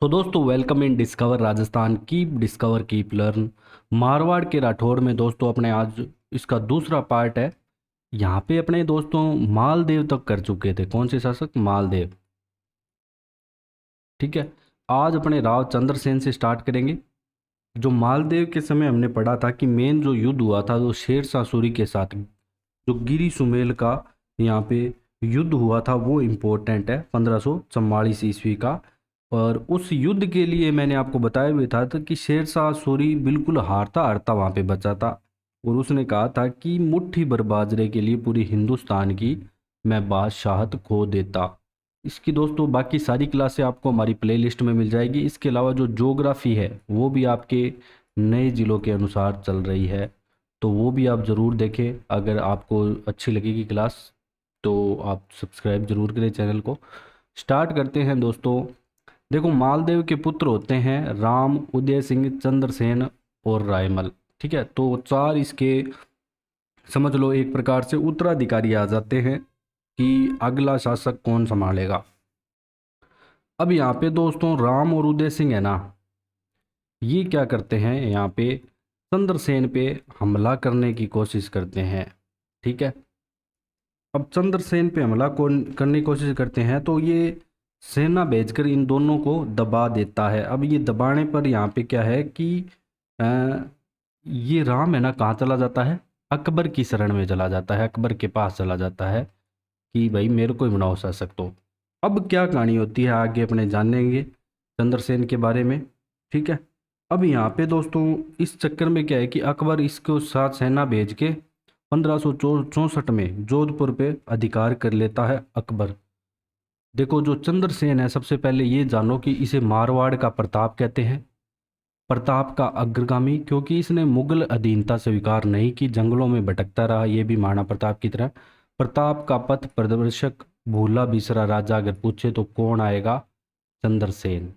तो दोस्तों welcome in discover Rajasthan keep discover keep learn. Marwar के राठौड़ में दोस्तों अपने आज इसका दूसरा पार्ट है। यहाँ पे अपने दोस्तों मालदेव तक कर चुके थे। कौन से शासक? मालदेव। ठीक है, आज अपने राव चंद्रसेन से स्टार्ट करेंगे। जो मालदेव के समय हमने पढ़ा था कि मेन जो युद्ध हुआ था वो शेरशाह सूरी के साथ, जो गिरी सुमेल का यहाँ पे युद्ध हुआ था वो इम्पोर्टेंट है, 1544 ईस्वी का। और उस युद्ध के लिए मैंने आपको बताया भी था कि शेरशाह सूरी बिल्कुल हारता हारता वहाँ पे बचा था। और उसने कहा था कि मुट्ठी भर बाजरे के लिए पूरी हिंदुस्तान की मैं बादशाहत खो देता। इसकी दोस्तों बाकी सारी क्लासें आपको हमारी प्लेलिस्ट में मिल जाएगी। इसके अलावा जो ज्योग्राफी है वो भी आपके नए ज़िलों के अनुसार चल रही है, तो वो भी आप ज़रूर देखें। अगर आपको अच्छी लगेगी क्लास तो आप सब्सक्राइब ज़रूर करें चैनल को। स्टार्ट करते हैं दोस्तों। देखो, मालदेव के पुत्र होते हैं राम, उदय सिंह, चंद्रसेन और रायमल। ठीक है, तो चार इसके समझ लो एक प्रकार से उत्तराधिकारी आ जाते हैं कि अगला शासक कौन संभालेगा। अब यहाँ पे दोस्तों राम और उदय सिंह है ना, ये क्या करते हैं, यहाँ पे चंद्रसेन पे हमला करने की कोशिश करते हैं। ठीक है, अब चंद्रसेन पे हमला कौन करने की कोशिश करते हैं तो ये सेना भेजकर इन दोनों को दबा देता है। अब ये दबाने पर यहाँ पे क्या है कि अ, ये राम है ना कहाँ चला जाता है, अकबर की शरण में चला जाता है, अकबर के पास चला जाता है कि भाई मेरे को ही बनाओ शासक। तो अब क्या कहानी होती है आगे अपने जानेंगे चंद्रसेन के बारे में। ठीक है, अब यहाँ पे दोस्तों इस चक्कर में क्या है कि अकबर इसको साथ सेना भेज के 1564 में जोधपुर पे अधिकार कर लेता है अकबर। देखो, जो चंद्रसेन है सबसे पहले ये जानो कि इसे मारवाड़ का प्रताप कहते हैं, प्रताप का अग्रगामी, क्योंकि इसने मुगल अधीनता स्वीकार नहीं की, जंगलों में भटकता रहा, ये भी महाराणा प्रताप की तरह। प्रताप का पथ प्रदर्शक, भूला बिसरा राजा अगर पूछे तो कौन आएगा? चंद्रसेन।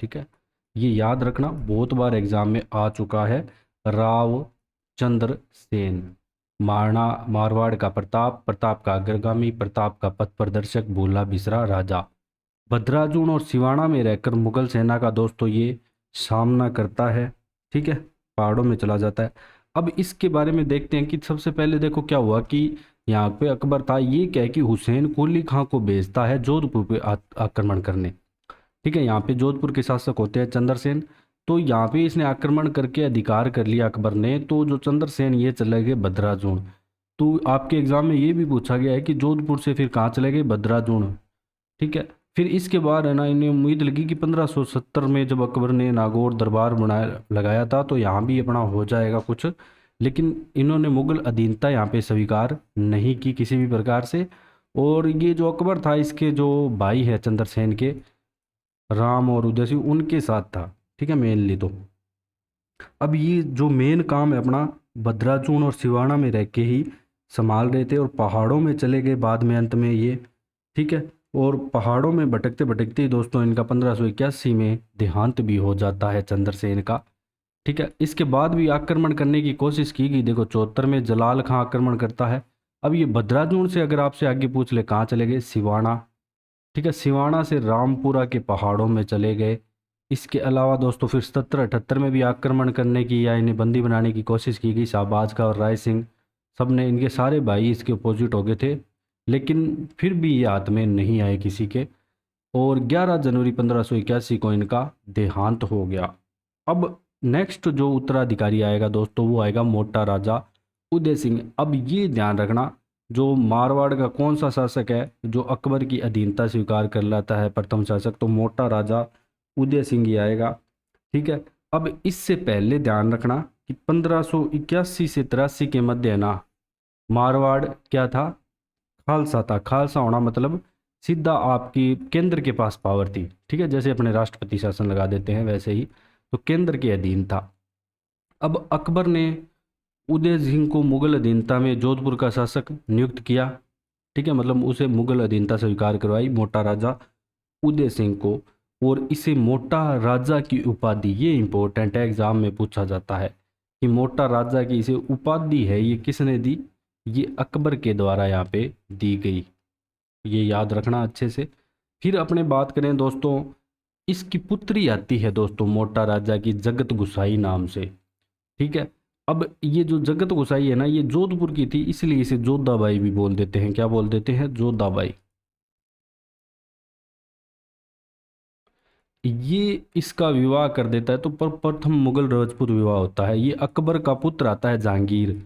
ठीक है, ये याद रखना, बहुत बार एग्जाम में आ चुका है। राव चंद्रसेन, मारवाड़ का प्रताप, प्रताप का अग्रगामी, प्रताप का पथ प्रदर्शक, भूला बिसरा राजा। भद्राजुण और सिवाना में रहकर मुगल सेना का दोस्तों ये सामना करता है। ठीक है, पहाड़ों में चला जाता है। अब इसके बारे में देखते हैं कि सबसे पहले देखो क्या हुआ कि यहाँ पे अकबर था, ये क्या है कि हुसैन कुली खां को भेजता है जोधपुर पे आक्रमण करने। ठीक है, यहाँ पे जोधपुर के शासक होते हैं चंद्रसेन। तो यहाँ पे इसने आक्रमण करके अधिकार कर लिया अकबर ने, तो जो चंद्रसेन ये चले गए भद्राजुण। तो आपके एग्जाम में ये भी पूछा गया है कि जोधपुर से फिर कहाँ चले गए? भद्राजुण। ठीक है, फिर इसके बाद है ना इन्हें उम्मीद लगी कि 1570 में जब अकबर ने नागौर दरबार बनाया लगाया था तो यहाँ भी अपना हो जाएगा कुछ, लेकिन इन्होंने मुगल अधीनता यहाँ पे स्वीकार नहीं की किसी भी प्रकार से। और ये जो अकबर था इसके जो भाई है चंद्रसेन के, राम और उदय सिंह, उनके साथ था। ठीक है, मेनली तो अब ये जो मेन काम है अपना भद्राचून और सिवाना में रह के ही संभाल रहे थे, और पहाड़ों में चले गए बाद में अंत में ये। ठीक है, और पहाड़ों में भटकते भटकते ही दोस्तों इनका 1581 में देहांत भी हो जाता है चंद्रसेन का। ठीक है, इसके बाद भी आक्रमण करने की कोशिश की गई। देखो 74 में जलाल खां आक्रमण करता है। अब ये भद्राचून से अगर आपसे आगे पूछ ले कहाँ चले गए? सिवाना। ठीक है, सिवाना से रामपुरा के पहाड़ों में चले गए। इसके अलावा दोस्तों फिर 77-78 में भी आक्रमण करने की या इन्हें बंदी बनाने की कोशिश की गई। शाहबाज का और राय सिंह सब ने, इनके सारे भाई इसके अपोजिट हो गए थे, लेकिन फिर भी ये हाथ में नहीं आए किसी के। और 11 जनवरी 1581 को इनका देहांत हो गया। अब नेक्स्ट जो उत्तराधिकारी आएगा दोस्तों वो आएगा मोटा राजा उदय सिंह। अब ये ध्यान रखना, जो मारवाड़ का कौन सा शासक है जो अकबर की अधीनता स्वीकार कर लेता है प्रथम शासक, तो मोटा राजा उदय सिंह ही आएगा। ठीक है, अब इससे पहले ध्यान रखना कि 1581 से 83 के मध्य है ना, मारवाड़ क्या था? खालसा था। खालसा होना मतलब सीधा आपकी केंद्र के पास पावर थी। ठीक है, जैसे अपने राष्ट्रपति शासन लगा देते हैं वैसे ही, तो केंद्र के अधीन था। अब अकबर ने उदय सिंह को मुगल अधीनता में जोधपुर का शासक नियुक्त किया। ठीक है, मतलब उसे मुगल अधीनता स्वीकार करवाई मोटा राजा उदय सिंह को, और इसे मोटा राजा की उपाधि, ये इंपॉर्टेंट है, एग्जाम में पूछा जाता है कि मोटा राजा की इसे उपाधि है ये किसने दी? ये अकबर के द्वारा यहाँ पे दी गई। ये याद रखना अच्छे से। फिर अपने बात करें दोस्तों इसकी पुत्री आती है दोस्तों मोटा राजा की जगत गुसाई नाम से। ठीक है। अब ये जो जगत गुसाई है ना, ये जोधपुर की थी, इसलिए इसे जोधाबाई भी बोल देते हैं। क्या बोल देते हैं? जोधाबाई। ये इसका विवाह कर देता है, तो प्रथम मुगल राजपूत विवाह होता है। ये अकबर का पुत्र आता है जहांगीर,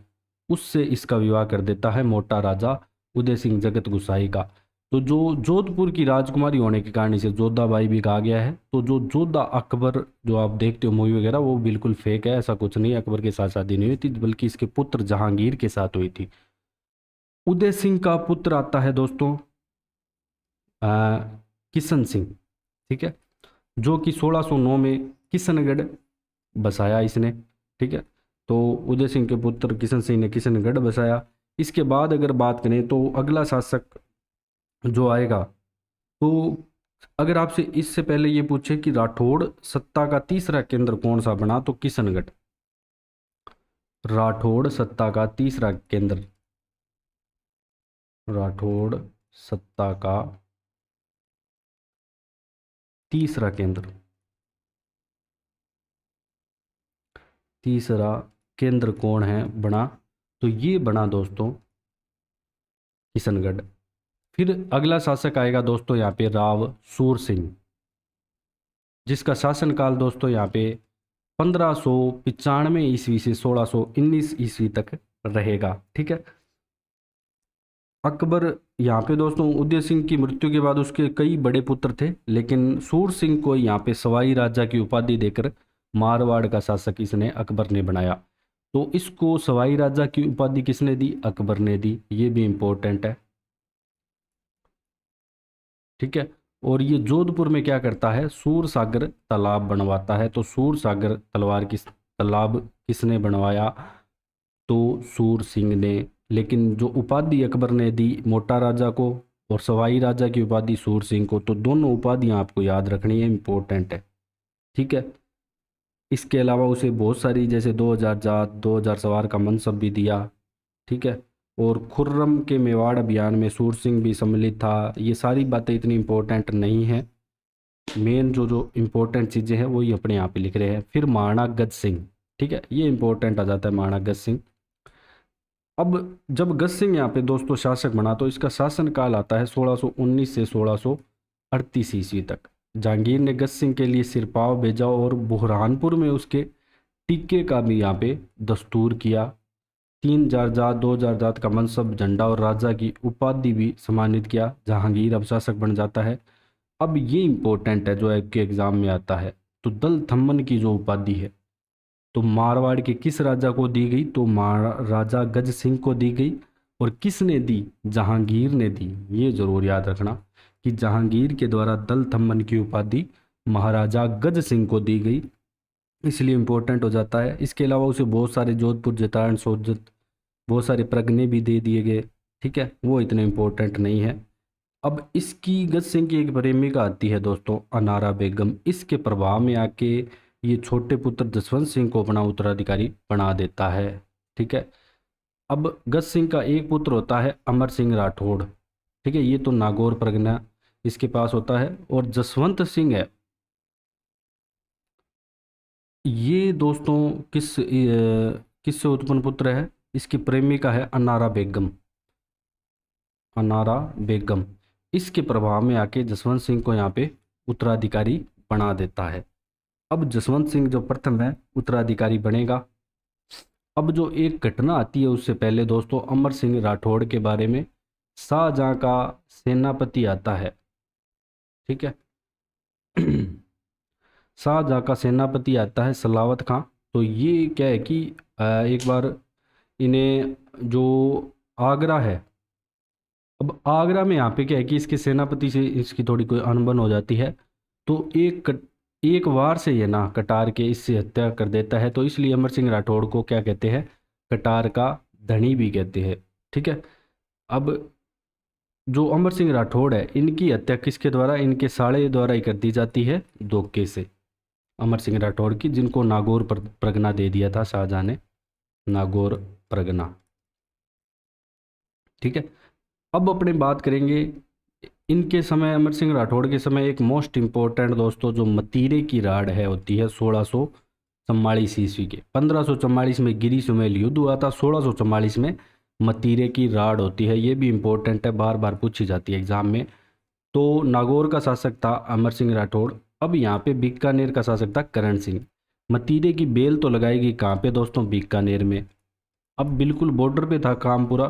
उससे इसका विवाह कर देता है मोटा राजा उदय सिंह जगत गुसाई का। तो जो जोधपुर की राजकुमारी होने के कारण इसे जोधाबाई भी कहा गया है। तो जो जोधा अकबर जो आप देखते हो मूवी वगैरह, वो बिल्कुल फेक है, ऐसा कुछ नहीं। अकबर के साथ शादी नहीं हुई थी, बल्कि इसके पुत्र जहांगीर के साथ हुई थी। उदय सिंह का पुत्र आता है दोस्तों किशन सिंह। ठीक है। जो कि 1609 में किशनगढ़ बसाया इसने। ठीक है। तो उदय सिंह के पुत्र किशन सिंह ने किशनगढ़ बसाया। इसके बाद अगर बात करें तो अगला शासक जो आएगा, तो अगर आपसे इससे पहले ये पूछे कि राठौड़ सत्ता का तीसरा केंद्र कौन सा बना, तो किशनगढ़। राठौड़ सत्ता का तीसरा केंद्र, राठौड़ सत्ता का तीसरा केंद्र, तीसरा केंद्र कौन है बना, तो ये बना दोस्तों किशनगढ़। फिर अगला शासक आएगा दोस्तों यहाँ पे राव सूर सिंह, जिसका शासनकाल दोस्तों यहाँ पे 1595 ईस्वी से 1619 ईस्वी तक रहेगा। ठीक है। अकबर यहाँ पे दोस्तों उदय सिंह की मृत्यु के बाद उसके कई बड़े पुत्र थे, लेकिन सूर सिंह को यहाँ पे सवाई राजा की उपाधि देकर मारवाड़ का शासक इसने अकबर ने बनाया। तो इसको सवाई राजा की उपाधि किसने दी? अकबर ने दी। ये भी इम्पोर्टेंट है। ठीक है। और ये जोधपुर में क्या करता है? सूर सागर तालाब बनवाता है। तो सूर सागर तालाब किसने बनवाया? तो सूर सिंह ने। लेकिन जो उपाधि अकबर ने दी मोटा राजा को और सवाई राजा की उपाधि सूर सिंह को, तो दोनों उपाधियां आपको याद रखनी है, इंपॉर्टेंट है। ठीक है। इसके अलावा उसे बहुत सारी, जैसे 2000 जात 2000 सवार का मनसब भी दिया। ठीक है। और खुर्रम के मेवाड़ अभियान में सूर सिंह भी सम्मिलित था। ये सारी बातें इतनी इंपॉर्टेंट नहीं है। मेन जो जो इम्पोर्टेंट चीज़ें हैं वही अपने यहाँ पे लिख रहे हैं। फिर महाराणा गज सिंह। ठीक है, ये इंपॉर्टेंट आ जाता है महाराणा गज सिंह। अब जब गज सिंह यहाँ पे दोस्तों शासक बना, तो इसका शासनकाल आता है 1619 से 1638 ईस्वी तक। जहांगीर ने गज सिंह के लिए सिरपाव भेजा और बुरहानपुर में उसके टीके का भी यहाँ पे दस्तूर किया। 3000 जात 2000 जात का मनसब, झंडा और राजा की उपाधि भी सम्मानित किया। जहांगीर अब शासक बन जाता है। अब ये इंपॉर्टेंट है जो आपके एग्जाम में आता है। तो दल थम्मन की जो उपाधि है, तो मारवाड़ के किस राजा को दी गई? तो महाराजा गज सिंह को दी गई। और किसने दी? जहांगीर ने दी। ये जरूर याद रखना कि जहांगीर के द्वारा दल थम्मन की उपाधि महाराजा गज सिंह को दी गई, इसलिए इम्पोर्टेंट हो जाता है। इसके अलावा उसे बहुत सारे जोधपुर जतान सोजत बहुत सारे प्रगने भी दे दिए गए। ठीक है, वो इतने इम्पोर्टेंट नहीं है। अब इसकी गज सिंह की एक प्रेमिका आती है दोस्तों अनारा बेगम। इसके प्रभाव में आके ये छोटे पुत्र जसवंत सिंह को अपना उत्तराधिकारी बना देता है। ठीक है। अब गज सिंह का एक पुत्र होता है अमर सिंह राठौड़। ठीक है, ये तो नागौर परगना इसके पास होता है। और जसवंत सिंह है, ये दोस्तों किससे उत्पन्न पुत्र है? इसकी प्रेमिका है अनारा बेगम। अनारा बेगम इसके प्रभाव में आके जसवंत सिंह को यहाँ पे उत्तराधिकारी बना देता है। अब जसवंत सिंह जो प्रथम है उत्तराधिकारी बनेगा। अब जो एक घटना आती है उससे पहले दोस्तों अमर सिंह राठौड़ के बारे में, शाहजहां का सेनापति आता है। ठीक है। शाहजहां का सेनापति आता है सलावत खां। तो ये क्या है कि एक बार इन्हें जो आगरा है, अब आगरा में यहाँ पे क्या है कि इसके सेनापति से इसकी थोड़ी कोई अनबन हो जाती है। तो एक वार से ये ना कटार के इससे हत्या कर देता है। तो इसलिए अमर सिंह राठौड़ को क्या कहते हैं? कटार का धनी भी कहते हैं। ठीक है। अब जो अमर सिंह राठौड़ है, इनकी हत्या किसके द्वारा? इनके साले द्वारा ही कर दी जाती है, धोखे से। अमर सिंह राठौड़ की, जिनको नागौर परगना दे दिया था शाहजहां ने, नागौर परगना। ठीक है। अब अपने बात करेंगे इनके समय, अमर सिंह राठौड़ के समय, एक मोस्ट इम्पोर्टेंट दोस्तों जो मतीरे की राड़ है होती है 1644 ईस्वी के। 1544 में गिरी सुमेल युद्ध हुआ था, 1644 में मतीरे की राड़ होती है। ये भी इम्पोर्टेंट है, बार बार पूछी जाती है एग्जाम में। तो नागौर का शासक था अमर सिंह राठौड़। अब यहाँ पे बीकानेर का शासक था करण सिंह। मतीरे की बेल तो लगाएगी कहाँ पे दोस्तों? बीकानेर में। अब बिल्कुल बॉर्डर पे था काम पूरा,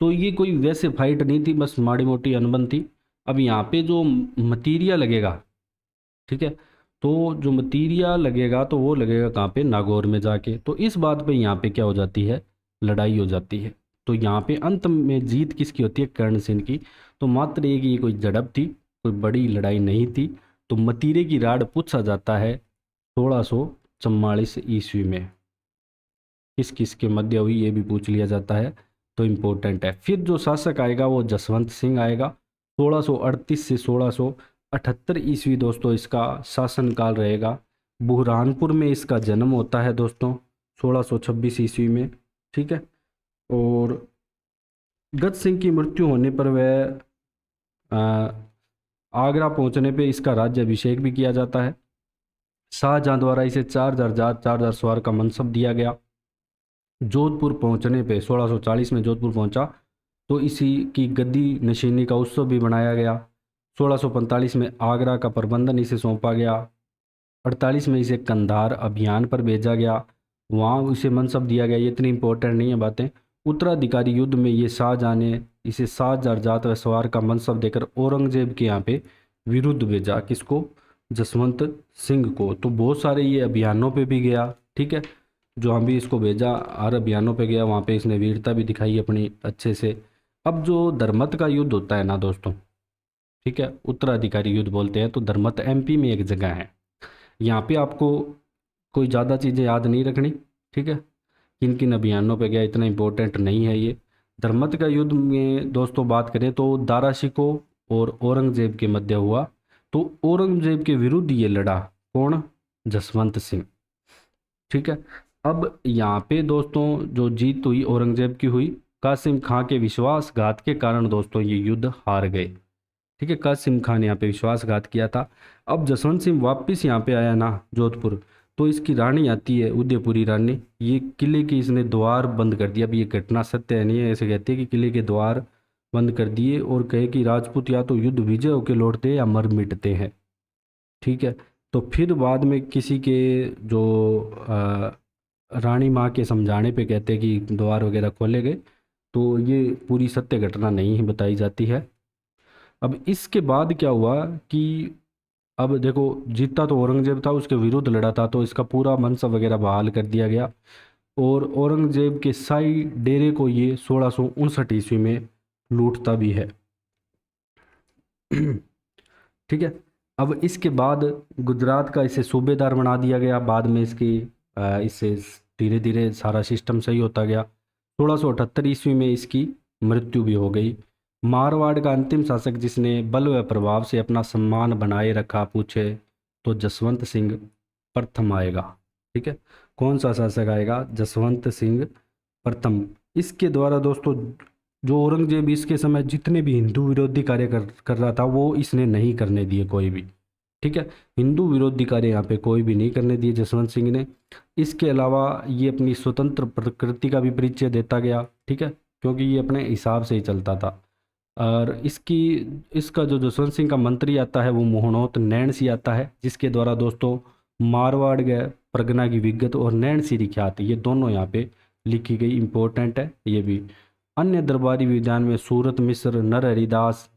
तो ये कोई वैसे फाइट नहीं थी, बस माड़ी मोटी अनबन थी। अब यहाँ पे जो मतीरिया लगेगा, ठीक है, तो जो मतीरिया लगेगा तो वो लगेगा कहाँ पे? नागौर में जाके। तो इस बात पे यहाँ पे क्या हो जाती है? लड़ाई हो जाती है। तो यहाँ पे अंत में जीत किसकी होती है? कर्ण सिंह की। तो मात्र एक ये कोई झड़प थी, कोई बड़ी लड़ाई नहीं थी। तो मतीरे की राड़ पूछा जाता है 1644 ईस्वी में किस किस के मध्य हुई, ये भी पूछ लिया जाता है, तो इम्पोर्टेंट है। फिर जो शासक आएगा वो जसवंत सिंह आएगा। 1638 से 1678 ईस्वी दोस्तों इसका शासनकाल रहेगा। बुरहानपुर में इसका जन्म होता है दोस्तों 1626 ईस्वी में, ठीक है। और गद सिंह की मृत्यु होने पर वह आगरा पहुंचने पे इसका राज्य अभिषेक भी किया जाता है। शाहजहां द्वारा इसे 4000 जात 4000 सवार का मनसब दिया गया। जोधपुर पहुंचने पे 1640 में जोधपुर पहुंचा तो इसी की गद्दी नशीनी का उत्सव भी मनाया गया। 1645 में आगरा का प्रबंधन इसे सौंपा गया। 48 में इसे कंधार अभियान पर भेजा गया, वहाँ इसे मनसब दिया गया। ये इतनी इंपॉर्टेंट नहीं है बातें। उत्तराधिकारी युद्ध में ये शाहजहां ने इसे 7000 जात व सवार का मनसब देकर औरंगजेब के यहाँ पे विरुद्ध भेजा। किसको? जसवंत सिंह को। तो बहुत सारे ये अभियानों पे भी गया, ठीक है। जो हम भी इसको भेजा, हर अभियानों पे गया, वहाँ पे इसने वीरता भी दिखाई अपनी अच्छे से। अब जो धर्मत का युद्ध होता है ना दोस्तों, ठीक है, उत्तराधिकारी युद्ध बोलते हैं, तो धर्मत एमपी में एक जगह है। यहाँ पे आपको कोई ज़्यादा चीज़ें याद नहीं रखनी, ठीक है। किन किन अभियानों पे गया इतना इम्पोर्टेंट नहीं है ये। धर्मत का युद्ध में दोस्तों बात करें तो दारा शिकोह और औरंगजेब के मध्य हुआ। तो औरंगजेब के विरुद्ध ये लड़ा कौन? जसवंत सिंह, ठीक है। अब यहाँ पे दोस्तों जो जीत हुई औरंगजेब की हुई। कासिम खां के विश्वासघात के कारण दोस्तों ये युद्ध हार गए, ठीक है। कासिम खान ने यहाँ पे विश्वासघात किया था। अब जसवंत सिंह वापस यहाँ पे आया ना जोधपुर, तो इसकी रानी आती है उदयपुरी रानी। ये किले के इसने द्वार बंद कर दिया। अब ये घटना सत्य है नहीं है, ऐसे कहते हैं कि किले के द्वार बंद कर दिए और कहे कि राजपूत या तो युद्ध विजय होकर लौटते हैं या मर मिटते हैं, ठीक है। तो फिर बाद में किसी के जो रानी माँ के समझाने पे कहते हैं कि द्वार वगैरह खोले गए। तो ये पूरी सत्य घटना नहीं है बताई जाती है। अब इसके बाद क्या हुआ कि अब देखो, जीता तो औरंगजेब था, उसके विरुद्ध लड़ा था, तो इसका पूरा मनसब वगैरह बहाल कर दिया गया। और औरंगजेब के शाही डेरे को ये 1659 ईस्वी में लूटता भी है, ठीक है। अब इसके बाद गुजरात का इसे सूबेदार बना दिया गया। बाद में इससे धीरे धीरे सारा सिस्टम सही होता गया। 1678 ईस्वी में इसकी मृत्यु भी हो गई। मारवाड़ का अंतिम शासक जिसने बल व प्रभाव से अपना सम्मान बनाए रखा पूछे तो जसवंत सिंह प्रथम आएगा, ठीक है। कौन सा शासक आएगा? जसवंत सिंह प्रथम। इसके द्वारा दोस्तों जो औरंगजेब इसके समय जितने भी हिंदू विरोधी कार्य कर रहा था वो इसने नहीं करने दिए कोई भी, ठीक है। हिंदू विरोधी कार्य यहाँ पे कोई भी नहीं करने दिए जसवंत सिंह ने। इसके अलावा ये अपनी स्वतंत्र प्रकृति का भी परिचय देता गया, ठीक है, क्योंकि ये अपने हिसाब से ही चलता था। और इसका जो जसवंत सिंह का मंत्री आता है वो मोहनोत नैण सिंह आता है, जिसके द्वारा दोस्तों मारवाड़ गए परगना की विगत और नैण सिंह ख्याति ये दोनों यहाँ पे लिखी गई, इंपॉर्टेंट है ये भी। अन्य दरबारी विद्वान में सूरत मिश्र, नर हरिदास,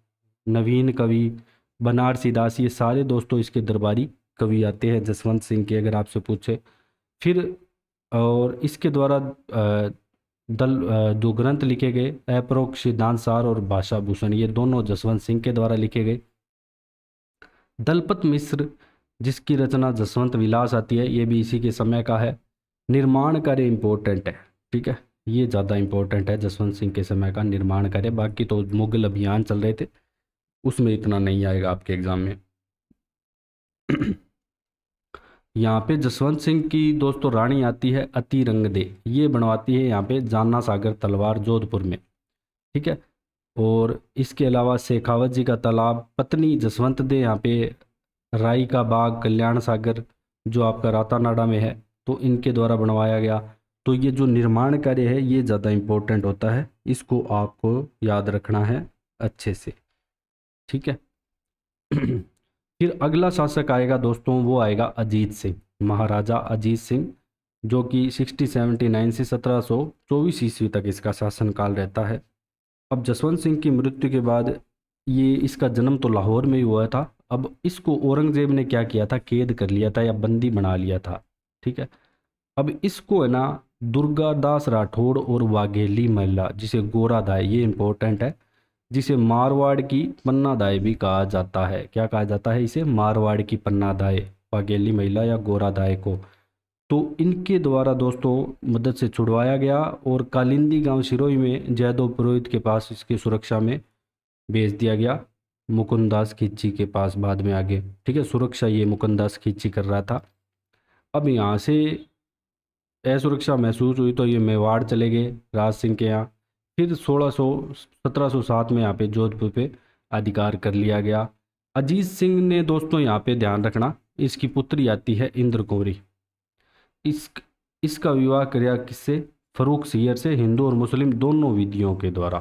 नवीन कवि, बनारसी दास, ये सारे दोस्तों इसके दरबारी कवि आते हैं जसवंत सिंह के, अगर आपसे पूछे। फिर और इसके द्वारा जो ग्रंथ लिखे गए अपरोक्ष सिद्धांत सार और भाषा भूषण, ये दोनों जसवंत सिंह के द्वारा लिखे गए। दलपत मिश्र जिसकी रचना जसवंत विलास आती है, ये भी इसी के समय का है। निर्माण कार्य इंपॉर्टेंट है, ठीक है, ये ज़्यादा इंपॉर्टेंट है जसवंत सिंह के समय का निर्माण कार्य। बाकी तो मुगल अभियान चल रहे थे, उसमें इतना नहीं आएगा आपके एग्जाम में। यहाँ पे जसवंत सिंह की दोस्तों रानी आती है अतिरंगदे, ये बनवाती है यहाँ पे जाना सागर तलवार जोधपुर में, ठीक है। और इसके अलावा शेखावत जी का तालाब, पत्नी जसवंत दे यहाँ पे राई का बाग, कल्याण सागर जो आपका रातानाडा में है, तो इनके द्वारा बनवाया गया। तो ये जो निर्माण कार्य है ये ज़्यादा इम्पोर्टेंट होता है, इसको आपको याद रखना है अच्छे से, ठीक है। फिर अगला शासक आएगा दोस्तों, वो आएगा अजीत सिंह, महाराजा अजीत सिंह, जो कि 1679 से 1724 ईस्वी तक इसका शासनकाल रहता है। अब जसवंत सिंह की मृत्यु के बाद, ये इसका जन्म तो लाहौर में ही हुआ था, अब इसको औरंगजेब ने क्या किया था, कैद कर लिया था या बंदी बना लिया था, ठीक है। अब इसको है ना दुर्गादास राठौड़ और वाघेली महिला, जिसे गोरादाय, ये इंपॉर्टेंट है, जिसे मारवाड़ की पन्नादाय भी कहा जाता है। क्या कहा जाता है इसे? मारवाड़ की पन्नादाय, वाघेली महिला या गोरादाय को। तो इनके द्वारा दोस्तों मदद से छुड़वाया गया और कालिंदी गांव सिरोही में जयदेव पुरोहित के पास इसकी सुरक्षा में भेज दिया गया, मुकुंदास खिच्ची के पास बाद में आगे, ठीक है। सुरक्षा ये मुकुंदास खिच्ची कर रहा था। अब यहाँ से असुरक्षा महसूस हुई तो ये मेवाड़ चले गए राज सिंह के यहाँ। फिर 1707 में यहाँ पे जोधपुर पे अधिकार कर लिया गया। अजीत सिंह ने दोस्तों यहाँ पे ध्यान रखना, इसकी पुत्री आती है इंद्र कौरी, इसका विवाह किया किससे? फरूख सियर से, हिंदू और मुस्लिम दोनों विधियों के द्वारा,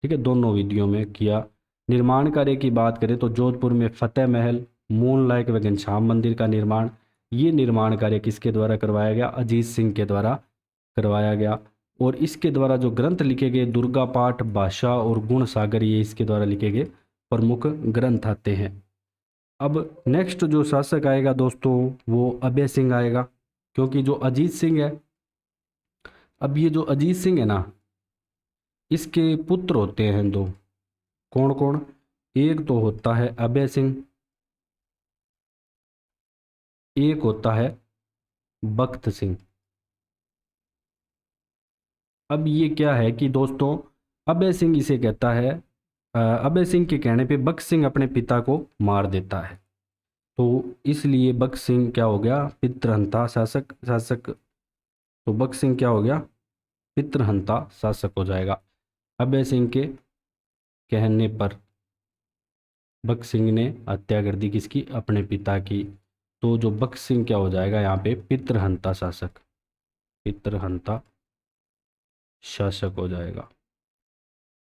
ठीक है, दोनों विधियों में किया। निर्माण कार्य की बात करें तो जोधपुर में फतेह महल, मून लायक व घनश्याम मंदिर का निर्माण, ये निर्माण कार्य किसके द्वारा करवाया गया? अजीत सिंह के द्वारा करवाया गया। और इसके द्वारा जो ग्रंथ लिखे गए, दुर्गा पाठ, भाषा और गुण सागर, ये इसके द्वारा लिखे गए प्रमुख ग्रंथ आते हैं। अब नेक्स्ट जो शासक आएगा दोस्तों वो अभय सिंह आएगा, क्योंकि जो अजीत सिंह है, अब ये जो अजीत सिंह है ना, इसके पुत्र होते हैं दो। कौन कौन? एक तो होता है अभय सिंह, एक होता है बख्त सिंह। अब ये क्या है कि दोस्तों अभय सिंह इसे कहता है, अभय सिंह के कहने पे बख्त सिंह अपने पिता को मार देता है, तो इसलिए बख्त सिंह क्या हो गया? पितृहंता शासक। तो बख्त सिंह क्या हो गया? पितृहंता शासक हो जाएगा। अभय सिंह के कहने पर बख्त सिंह ने हत्या कर दी, किसकी? अपने पिता की। तो जो बख्त सिंह क्या हो जाएगा यहाँ पे? पितृहंता शासक, पितृहंता शासक हो जाएगा,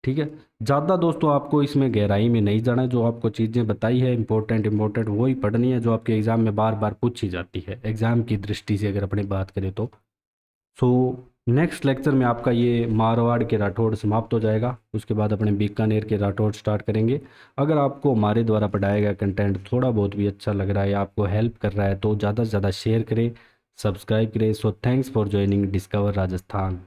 ठीक है। ज़्यादा दोस्तों आपको इसमें गहराई में नहीं जाना है, जो आपको चीज़ें बताई है इंपॉर्टेंट वही पढ़नी है, जो आपके एग्ज़ाम में बार बार पूछी जाती है एग्ज़ाम की दृष्टि से अगर अपनी बात करें तो। सो नेक्स्ट लेक्चर में आपका ये मारवाड़ के राठौड़ समाप्त हो जाएगा, उसके बाद अपने बीकानेर के राठौड़ स्टार्ट करेंगे। अगर आपको हमारे द्वारा पढ़ाया गया कंटेंट थोड़ा बहुत भी अच्छा लग रहा है या आपको हेल्प कर रहा है तो ज़्यादा से ज़्यादा शेयर करें, सब्सक्राइब करें। So thanks for joining discover Rajasthan.